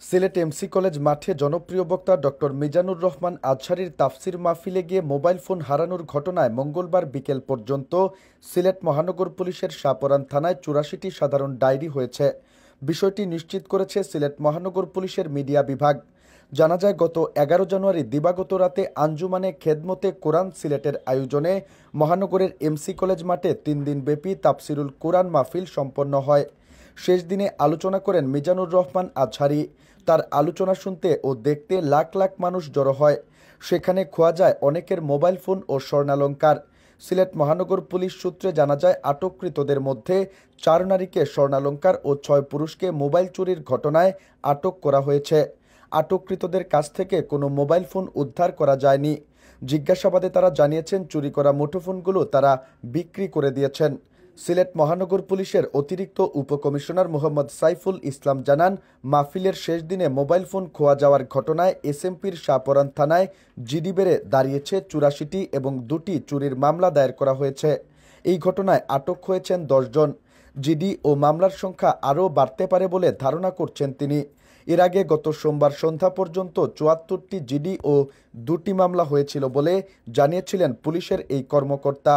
Sylhet MC college মাঠে জনপ্রিয় বক্তা ডক্টর মিজানুর রহমান আজহারীর তাফসির মাহফিলে গিয়ে মোবাইল ফোন হারানোর ঘটনায় মঙ্গলবার বিকেল পর্যন্ত সিলেট মহানগর পুলিশের শাহপরান থানায় ৮৪টি সাধারণ ডায়েরি হয়েছে। বিষয়টি নিশ্চিত করেছে সিলেট মহানগর পুলিশের মিডিয়া বিভাগ। জানা যায়, গত ১১ জানুয়ারি দিবাগত রাতে আঞ্জুমানে খেদমতে কোরআন সিলেটের আয়োজনে মহানগরের এমসি কলেজ মাঠে ৩ দিনব্যাপী তাফসিরুল কোরআন মাহফিল সম্পন্ন হয়। শেষ দিনে আলোচনা করেন মিজানুর রহমান আজহারী। তার আলোচনা শুনতে ও দেখতে লাখ লাখ মানুষ জড়ো হয়। সেখানে খোয়া যায় অনেকের মোবাইল ফোন ও স্বর্ণালংকার। সিলেট মহানগর পুলিশ সূত্রে জানা যায়, আটককৃতদের মধ্যে ৪ নারীকে স্বর্ণালংকার ও ৬ পুরুষকে মোবাইল চুরির ঘটনায় আটক করা হয়েছে। আটককৃতদের কাছ থেকে কোনো মোবাইল ফোন উদ্ধার করা যায়নি। জিজ্ঞাসাবাদে তারা জানিয়েছেন, চুরি করা মুঠোফোনগুলো তারা বিক্রি করে দিয়েছেন। সিলেট মহানগর পুলিশের অতিরিক্ত উপকমিশনার মোহাম্মদ সাইফুল ইসলাম জানান, মাহফিলের শেষ দিনে মোবাইল ফোন খোয়া যাওয়ার ঘটনায় এসএমপির শাহপরান থানায় জিডি বেড়ে দাঁড়িয়েছে ৮৪টি এবং ২টি চুরির মামলা দায়ের করা হয়েছে। এই ঘটনায় আটক হয়েছেন ১০ জন। জিডি ও মামলার সংখ্যা আরও বাড়তে পারে বলে ধারণা করছেন তিনি। এর আগে গত সোমবার সন্ধ্যা পর্যন্ত ৭৪টি জিডি ও ২টি মামলা হয়েছিল বলে জানিয়েছিলেন পুলিশের এই কর্মকর্তা।